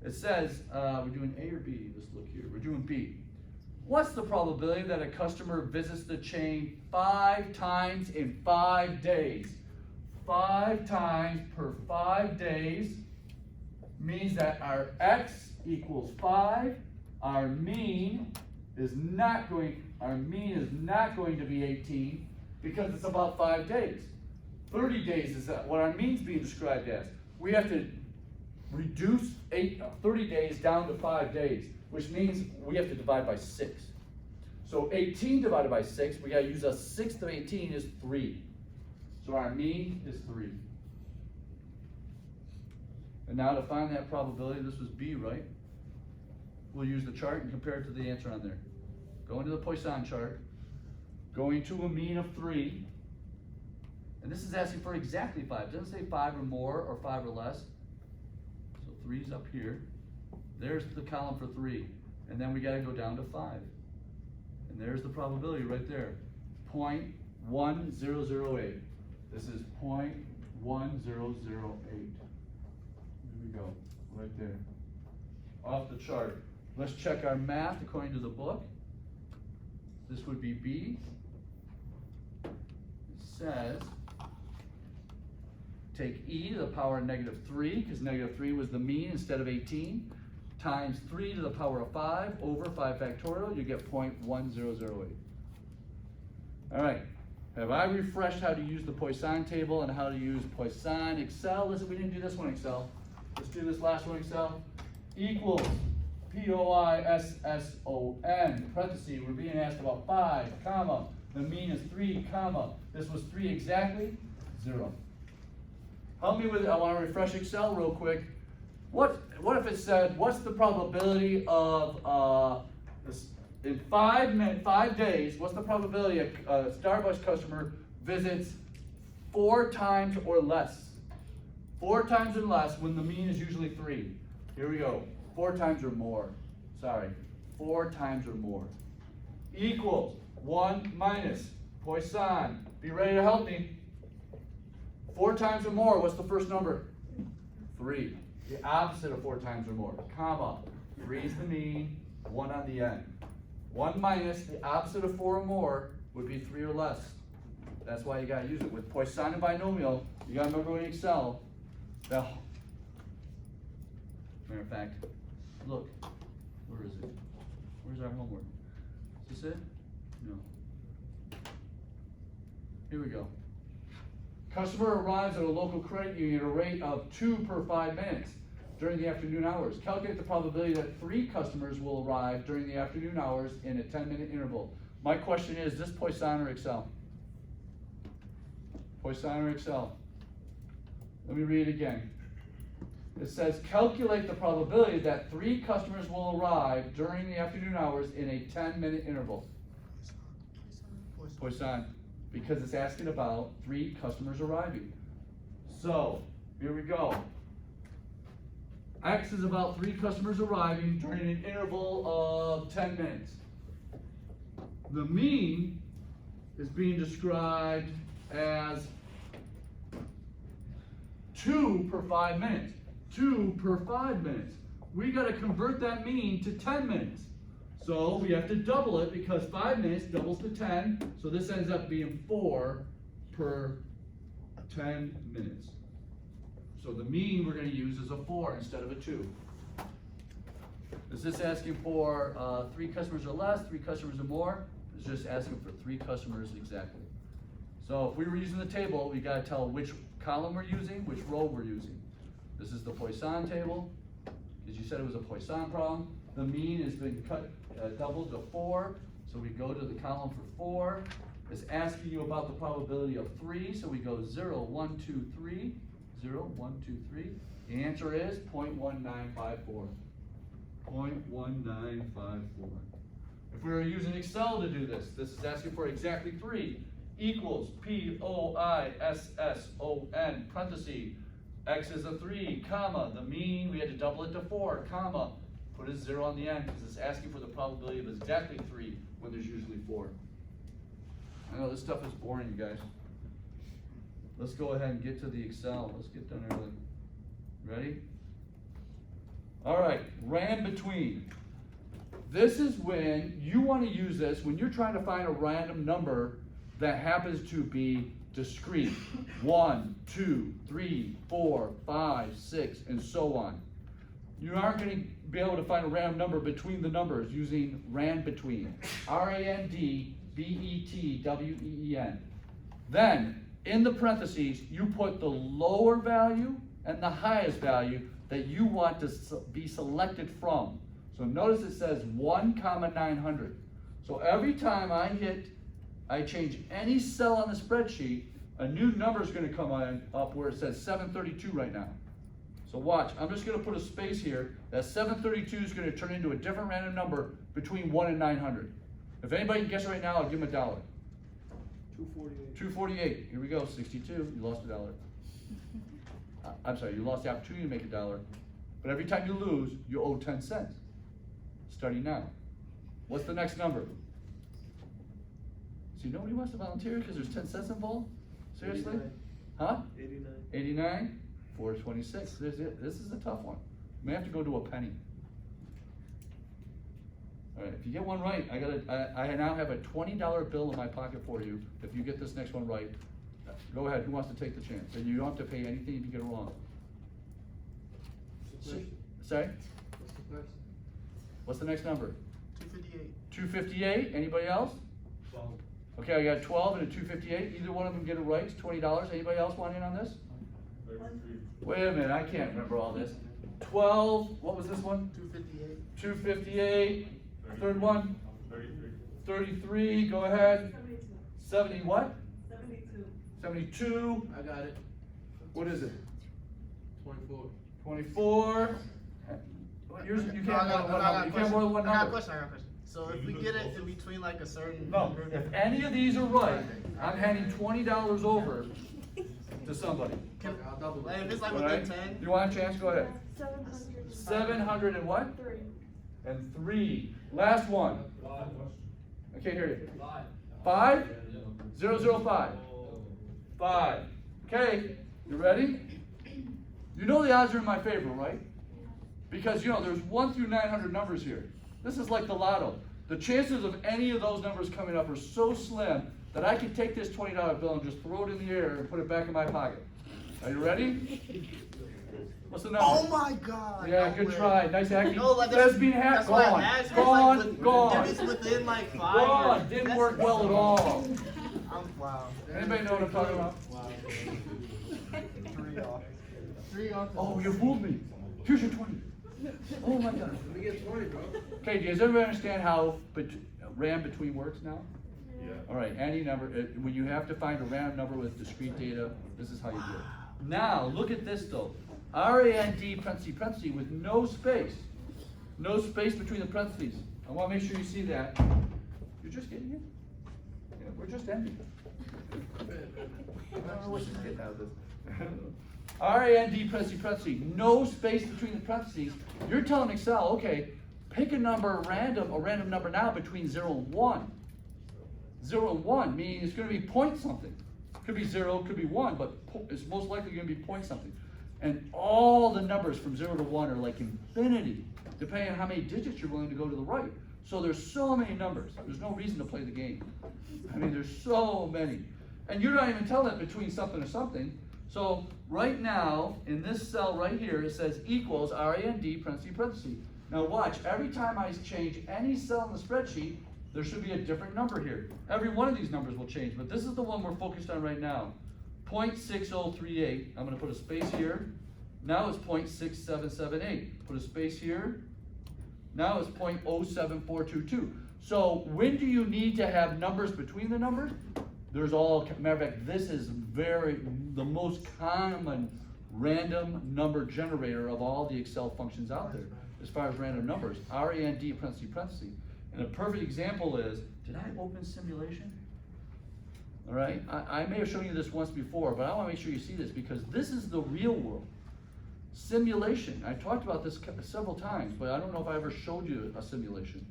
It says, we're doing A or B? Let's look here. We're doing B. What's the probability that a customer visits the chain 5 times in 5 days? 5 times per 5 days means that our X equals 5. Our mean is not going to be 18 because it's about 5 days. 30 days is what our mean's being described as. We have to reduce 30 days down to 5 days, which means we have to divide by 6. So 18 divided by 6, we gotta use a sixth of 18 is 3. So our mean is 3. And now to find that probability, this was B, right? We'll use the chart and compare it to the answer on there. Go into the Poisson chart, going to a mean of 3, and this is asking for exactly 5. It doesn't say 5 or more or 5 or less. So 3's up here. There's the column for 3. And then we gotta go down to 5. And there's the probability right there. 0.1008. This is 0.1008. Here we go, right there. Off the chart. Let's check our math according to the book. This would be B. It says, take e to the power of -3, because -3 was the mean instead of 18, times 3 to the power of 5 over 5 factorial, you get 0.1008. All right, have I refreshed how to use the Poisson table and how to use Poisson Excel? Listen, we didn't do this one Excel. Let's do this last one Excel. Equals Poisson, parentheses, we're being asked about 5, comma, the mean is 3, comma, this was 3 exactly, 0. Help me with it, I want to refresh Excel real quick. What if it said, what's the probability of, in 5 days, what's the probability a Starbucks customer visits 4 times or less? 4 times or less when the mean is usually 3. Here we go, 4 times or more, 4 times or more. Equals 1 minus Poisson, be ready to help me. 4 times or more, what's the first number? 3. The opposite of 4 times or more, comma, 3 is the mean, 1 on the end. 1 minus the opposite of 4 or more would be 3 or less. That's why you gotta use it. With Poisson and binomial, you gotta remember in Excel, matter of fact, look, where is it? Where's our homework? Is this it? No. Here we go. Customer arrives at a local credit union at a rate of 2 per 5 minutes during the afternoon hours. Calculate the probability that 3 customers will arrive during the afternoon hours in a 10-minute interval. My question is this Poisson or Excel? Poisson or Excel? Let me read it again. It says calculate the probability that 3 customers will arrive during the afternoon hours in a 10-minute interval. Poisson. Because it's asking about 3 customers arriving. So, here we go. X is about 3 customers arriving during an interval of 10 minutes. The mean is being described as 2 per 5 minutes. 2 per 5 minutes. We got to convert that mean to 10 minutes. So we have to double it because 5 minutes doubles to 10. So this ends up being 4 per 10 minutes. So the mean we're going to use is a 4 instead of a 2. Is this asking for 3 customers or less, 3 customers or more? It's just asking for 3 customers exactly. So if we were using the table, we got to tell which column we're using, which row we're using. This is the Poisson table, because you said it was a Poisson problem. The mean has been doubled to 4, so we go to the column for 4, It's asking you about the probability of 3, so we go 0, 1, 2, 3, 0, 1, 2, 3. The answer is 0.1954. 0.1954. If we were using Excel to do this, this is asking for exactly 3 equals Poisson, parenthesis, x is a 3, comma, the mean, we had to double it to 4, comma, put a 0 on the end because it's asking for the probability of exactly 3 when there's usually 4. I know this stuff is boring, you guys. Let's go ahead and get to the Excel. Let's get done early. Ready? All right, rand between. This is when you want to use this when you're trying to find a random number that happens to be discrete. 1, 2, 3, 4, 5, 6, and so on. You aren't going to be able to find a random number between the numbers using rand between. RANDBETWEEN. Then, in the parentheses, you put the lower value and the highest value that you want to be selected from. So notice it says 1, 900. So every time I change any cell on the spreadsheet, a new number is going to come up where it says 732 right now. So watch, I'm just going to put a space here. That 732 is going to turn into a different random number between 1 and 900. If anybody can guess right now, I'll give them $1. 248. 248. Here we go. 62. You lost $1. I'm sorry, you lost the opportunity to make $1. But every time you lose, you owe 10 cents. Starting now. What's the next number? See, nobody wants to volunteer because there's 10 cents involved? Seriously? 89. Huh? 89. 89? 426. This is a tough one. You may have to go to a penny. All right, if you get one right, I now have a $20 bill in my pocket for you. If you get this next one right, go ahead. Who wants to take the chance? And you don't have to pay anything if you get it wrong. Sorry? What's the question? What's the next number? 258. 258. Anybody else? 12. Okay, I got 12 and a 258. Either one of them get it right. It's $20. Anybody else want in on this? 33. Wait a minute, I can't remember all this. 12. What was this one? 258. 258. Third one? 33. 33. Go ahead. 72. 70 what? 72. 72. I got it. What is it? 24. 24. You can't more than one number. You can't more than one I got a number. question. So if we get it in between like a certain No, number, if any of these are right, I'm handing $20 over to somebody. I'll double like, it. if it's like All within right? 10, You want a chance? Go ahead. 700. 700 and what? 3. And 3. Last one. I can't hear you. 5. 5? 005. 5. Okay, you ready? You know the odds are in my favor, right? Because, there's 1 through 900 numbers here. This is like the lotto. The chances of any of those numbers coming up are so slim that I can take this $20 bill and just throw it in the air and put it back in my pocket. Are you ready? What's the number? oh my God! Yeah, no good way. try. Nice acting. No, like that's Lesbian hat, that's why I gone. asked, Gone, like, gone. If it's within like 5 Gone. years, Didn't that's- work well at all. Wow. Anybody know what I'm talking about? 3 off. 3 off. Oh, you fooled me. Here's your 20. Oh my God. Let me get 20, bro. Okay, does everybody understand how rand between works now? Yeah. All right, any number, when you have to find a random number with discrete data, this is how you do it. Now, look at this though. RAND parentheses with no space. No space between the parentheses. I want to make sure you see that. You're just getting it? Yeah, we're just ending. I don't know what she's getting out of this. RAND parentheses, no space between the parentheses. You're telling Excel, okay, pick a number random, a random number now between 0 and 1. 0 and 1, meaning it's going to be point something. Could be 0, could be 1, but it's most likely going to be point something. And all the numbers from 0 to 1 are like infinity, depending on how many digits you're willing to go to the right. So there's so many numbers. There's no reason to play the game. I mean, there's so many. And you're not even telling it between something or something. So right now, in this cell right here, it says equals RAND parentheses. Now watch, every time I change any cell in the spreadsheet, there should be a different number here. Every one of these numbers will change, but this is the one we're focused on right now. 0.6038, I'm gonna put a space here. Now it's 0.6778, put a space here. Now it's 0.07422. So when do you need to have numbers between the numbers? There's all, matter of fact, this is the most common random number generator of all the Excel functions out there, as far as random numbers, RAND parentheses, parentheses. And a perfect example is, did I open simulation? All right, I may have shown you this once before, but I want to make sure you see this because this is the real world. Simulation, I talked about this several times, but I don't know if I ever showed you a simulation.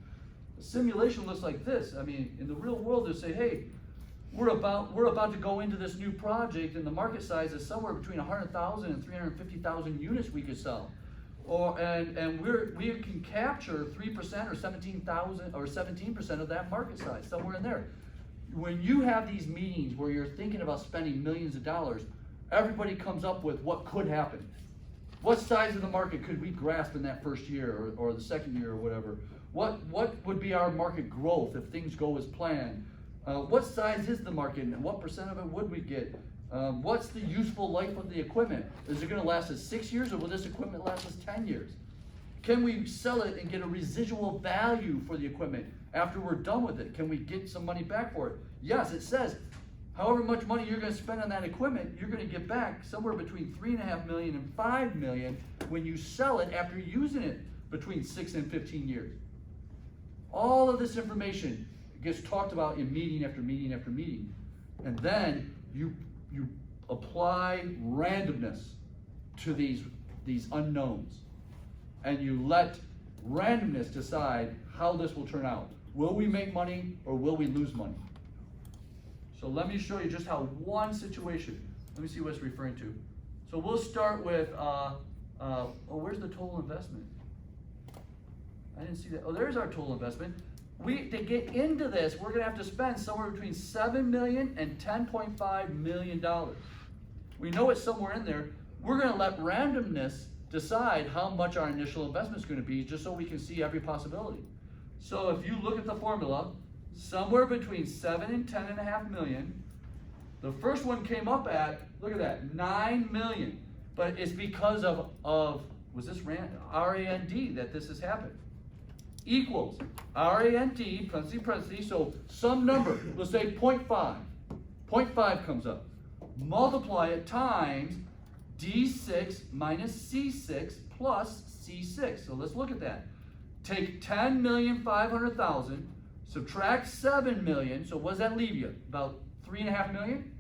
A simulation looks like this. I mean, in the real world, they say, hey, we're about to go into this new project, and the market size is somewhere between 100,000 and 350,000 units we could sell. And we can capture 3% or 17,000 or 17% of that market size, somewhere in there. When you have these meetings where you're thinking about spending millions of dollars, everybody comes up with what could happen. What size of the market could we grasp in that first year or the second year or whatever? What would be our market growth if things go as planned? What size is the market and what percent of it would we get? What's the useful life of the equipment? Is it going to last us 6 years or will this equipment last us 10 years? Can we sell it and get a residual value for the equipment after we're done with it? Can we get some money back for it? Yes, it says however much money you're going to spend on that equipment, you're going to get back somewhere between $3.5 million and $5 million when you sell it after using it between 6 and 15 years. All of this information gets talked about in meeting after meeting after meeting. And then you apply randomness to these unknowns. And you let randomness decide how this will turn out. Will we make money or will we lose money? So let me show you just how one situation, let me see what it's referring to. So we'll start with, where's the total investment? I didn't see that. Oh, there's our total investment. To get into this, we're gonna have to spend somewhere between $7 million and $10.5 million. We know it's somewhere in there. We're gonna let randomness decide how much our initial investment is gonna be just so we can see every possibility. So if you look at the formula, somewhere between 7 and 10.5 million. The first one came up at, look at that, 9 million. But it's because of was this RAND that this has happened. Equals RAND, parentheses, so some number, let's say 0.5. 0.5 comes up. Multiply it times D6 minus C6 plus C6. So let's look at that. Take 10,500,000. Subtract 7 million, so what does that leave you? About 3.5 million?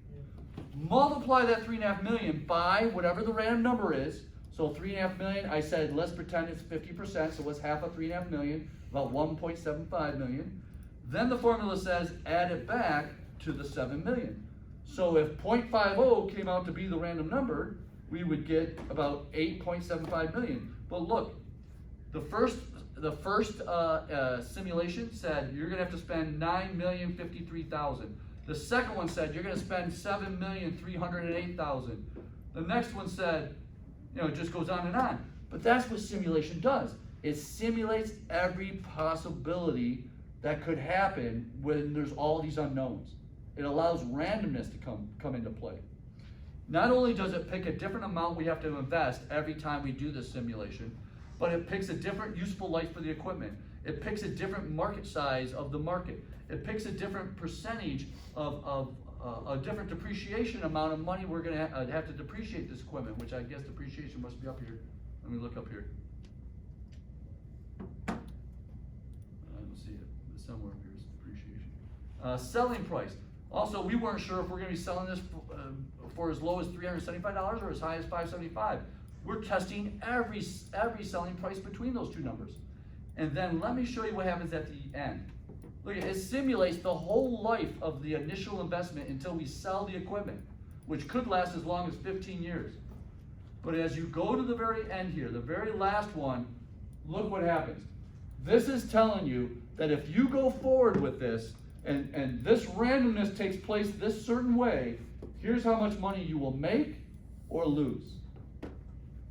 Multiply that 3.5 million by whatever the random number is. So 3.5 million, I said let's pretend it's 50%, so what's half of 3.5 million? About 1.75 million. Then the formula says add it back to the 7 million. So if 0.50 came out to be the random number, we would get about 8.75 million. But look, the first simulation said you're gonna have to spend 9,053,000. The second one said you're gonna spend 7,308,000. The next one said, it just goes on and on. But that's what simulation does. It simulates every possibility that could happen when there's all these unknowns. It allows randomness to come into play. Not only does it pick a different amount we have to invest every time we do this simulation, but it picks a different useful life for the equipment. It picks a different market size of the market. It picks a different percentage of a different depreciation amount of money we're gonna have to depreciate this equipment, which I guess depreciation must be up here. Let me look up here. I don't see it, but somewhere up here is depreciation. Selling price. Also, we weren't sure if we're gonna be selling this for as low as $375 or as high as $575. We're testing every selling price between those two numbers. And then let me show you what happens at the end. Look, it simulates the whole life of the initial investment until we sell the equipment, which could last as long as 15 years. But as you go to the very end here, the very last one, look what happens. This is telling you that if you go forward with this, and this randomness takes place this certain way, here's how much money you will make or lose.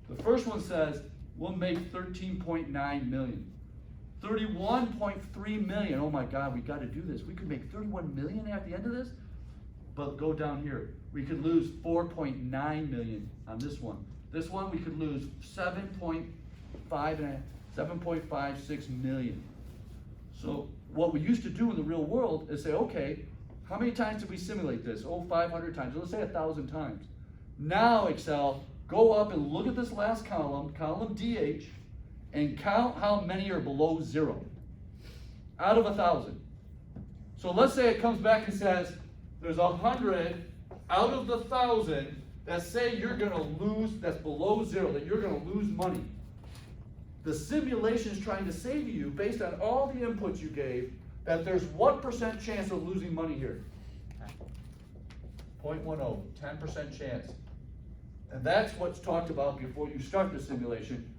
The first one says, we'll make 13.9 million. 31.3 million, oh my God, we gotta do this. We could make 31 million at the end of this, but go down here. We could lose 4.9 million on this one. This one, we could lose 7.56 million. So what we used to do in the real world is say, okay, how many times did we simulate this? Oh, 500 times, let's say 1,000 times. Now Excel, go up and look at this last column, column DH, and count how many are below 0 out of 1,000. So let's say it comes back and says, there's 100 out of the 1,000 that say you're gonna lose, that's below 0, that you're gonna lose money. The simulation is trying to say to you, based on all the inputs you gave, that there's what % chance of losing money here? 0.10, 10% chance. And that's what's talked about before you start the simulation.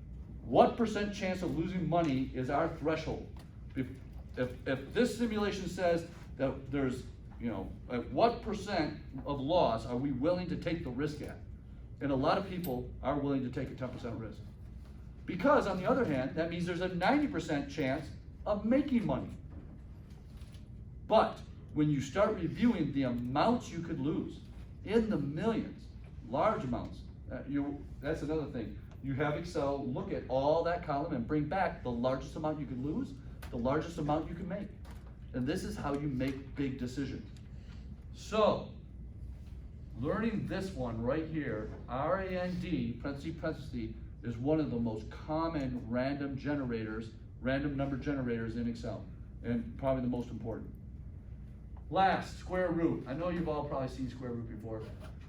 What % chance of losing money is our threshold? If this simulation says that there's, at what % of loss are we willing to take the risk at? And a lot of people are willing to take a 10% risk. Because on the other hand, that means there's a 90% chance of making money. But when you start reviewing the amounts you could lose, in the millions, large amounts, that's another thing. You have Excel look at all that column and bring back the largest amount you could lose, the largest amount you can make. And this is how you make big decisions. So, learning this one right here, RAND, parentheses, is one of the most common random number generators in Excel, and probably the most important. Last, square root. I know you've all probably seen square root before.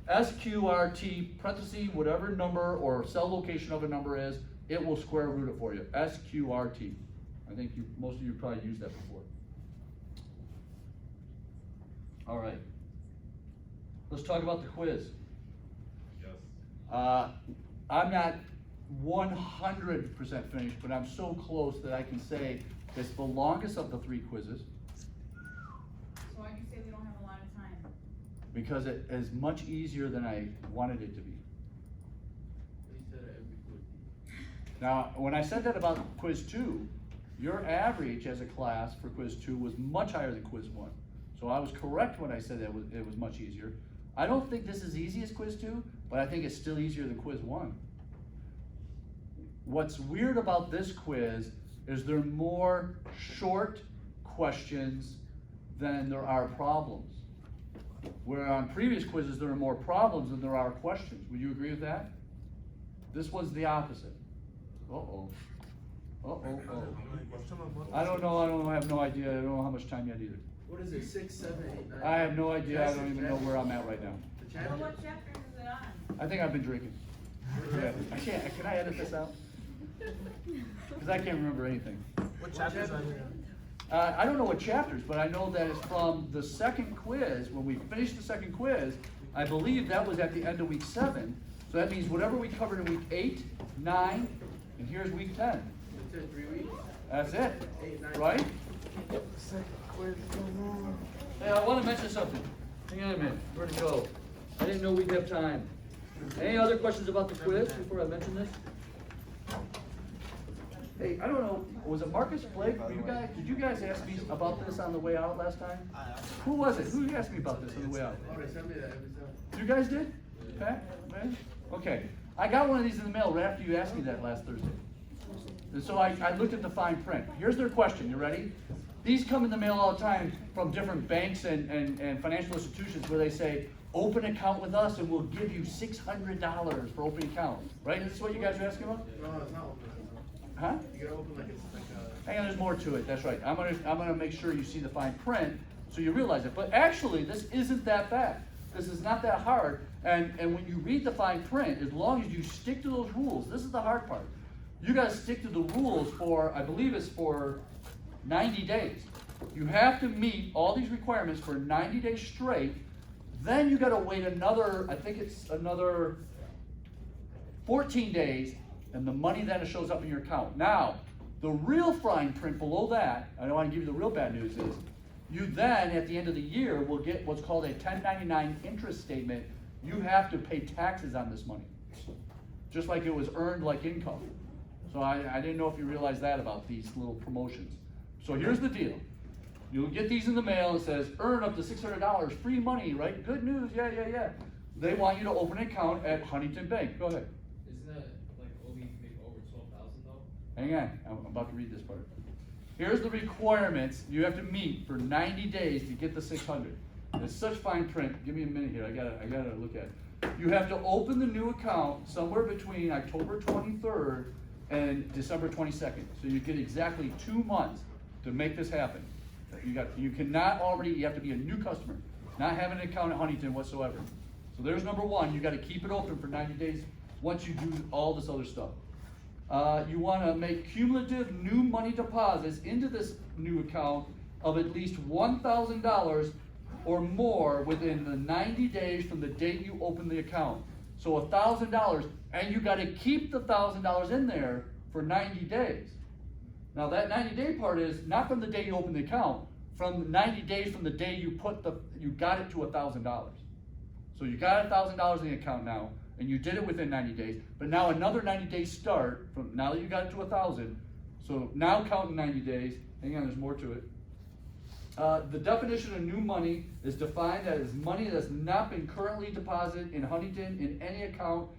SQRT, parentheses, whatever number or cell location of a number is, it will square root it for you. SQRT. I think most of you probably used that before. All right. Let's talk about the quiz. Yes. I'm not 100% finished, but I'm so close that I can say it's the longest of the 3 quizzes. So why do you say we don't have a lot of time? Because it is much easier than I wanted it to be. Now, when I said that about quiz 2, your average as a class for quiz 2 was much higher than quiz 1. So I was correct when I said that it was much easier. I don't think this is as easy as quiz 2, but I think it's still easier than quiz 1. What's weird about this quiz is there are more short questions than there are problems. Where on previous quizzes there are more problems than there are questions. Would you agree with that? This was the opposite. Uh-oh. Uh-oh. I don't know, I have no idea. I don't know how much time you had either. What is it, 6, 7, 8, 9? I have no idea. I don't even know where I'm at right now. The Well, chapter? what chapter is it on? I think I've been drinking. Yeah. Can I edit this out? Because I can't remember anything. What chapters are there? I don't know what chapters, but I know that it's from the second quiz. When we finished the second quiz, I believe that was at the end of week 7. So that means whatever we covered in week 8, 9, and here's week 10. It's 3 weeks. That's it, 8, 9. right? Second quiz going on. Hey, I want to mention something. Hang on a minute. Where'd it go? I didn't know we'd have time. Any other questions about the quiz before I mention this? Hey, I don't know, was it Marcus Blake? Did you guys ask me about this on the way out last time? Who was it? Who asked me about this on the way out? Oh, they sent me that every time. You guys did? Pat? Man? Okay. I got one of these in the mail right after you asked me that last Thursday. And so I looked at the fine print. Here's their question. You ready? These come in the mail all the time from different banks and financial institutions where they say, open an account with us and we'll give you $600 for opening account. Right? Is this what you guys are asking about? No, it's not open. Huh? You gotta open like it's like a... Hang on, there's more to it. That's right. I'm gonna make sure you see the fine print so you realize it. But actually, this isn't that bad. This is not that hard. And when you read the fine print, as long as you stick to those rules, this is the hard part. You gotta stick to the rules for, I believe it's for 90 days. You have to meet all these requirements for 90 days straight. Then you gotta wait another, I think it's another 14 days, and the money then shows up in your account. Now, the real fine print below that, I don't want to give you the real bad news, is you then, at the end of the year, will get what's called a 1099 interest statement. You have to pay taxes on this money, just like it was earned like income. So I didn't know if you realized that about these little promotions. So here's the deal. You'll get these in the mail. It says, earn up to $600, free money, right? Good news, yeah. They want you to open an account at Huntington Bank. Go ahead. Isn't that like only make over 12,000 though? Hang on, I'm about to read this part. here's the requirements you have to meet for 90 days to get the 600. It's such fine print. Give me a minute here. I gotta look at it. You have to open the new account somewhere between October 23rd and December 22nd. So you get exactly 2 months to make this happen. You cannot already, you have to be a new customer, not having an account at Huntington whatsoever. So there's number one, you gotta keep it open for 90 days once you do all this other stuff. You wanna make cumulative new money deposits into this new account of at least $1,000 or more within the 90 days from the date you open the account. So $1,000, and you gotta keep the $1,000 in there for 90 days. Now that 90-day part is not from the day you open the account, from 90 days from the day you got it to $1,000. So you got $1,000 in the account now, and you did it within 90 days, but now another 90 days start from now that you got it to 1,000. So now counting 90 days, hang on, there's more to it. The definition of new money is defined as money that's not been currently deposited in Huntington in any account,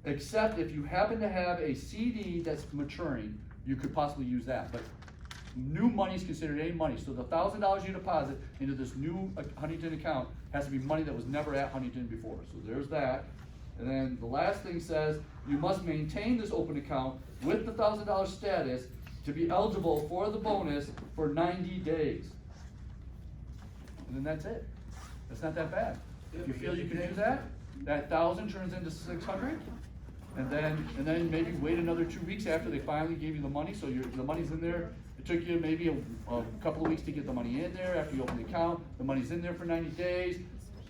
except if you happen to have a CD that's maturing, you could possibly use that. But new money is considered any money. So the $1,000 you deposit into this new Huntington account has to be money that was never at Huntington before. So there's that. And then the last thing says you must maintain this open account with the $1,000 status to be eligible for the bonus for 90 days. And then that's it. That's not that bad. If you feel you can do that, that 1,000 turns into 600, and then maybe wait another 2 weeks after they finally gave you the money, so the money's in there. It took you maybe a couple of weeks to get the money in there after you open the account. The money's in there for 90 days,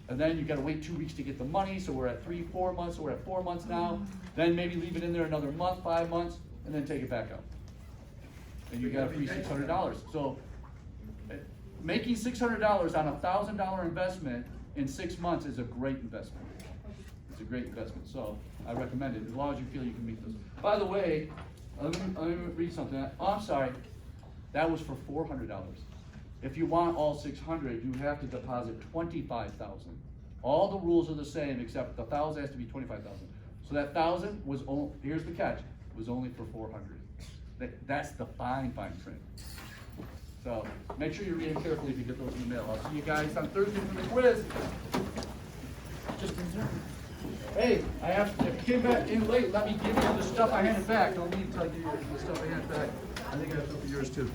and then you gotta wait 2 weeks to get the money, so we're at 4 months, so we're at 4 months now. Then maybe leave it in there another month, 5 months, and then take it back out. And you got a free $600. So making $600 on a $1,000 investment in 6 months is a great investment. It's a great investment, so I recommend it, as long as you feel you can meet those. By the way, let me read something. Oh, I'm sorry, that was for $400. If you want all 600, you have to deposit $25,000. All the rules are the same, except the 1,000 has to be $25,000. So that 1,000 was only, here's the catch, was only for 400. That's the fine print. So make sure you read it carefully if you get those in the mail. I'll see you guys on Thursday for the quiz. Hey, if you came back in late, let me give you the stuff I handed back. Don't need to tell you the stuff I handed back. I think I have some of yours too.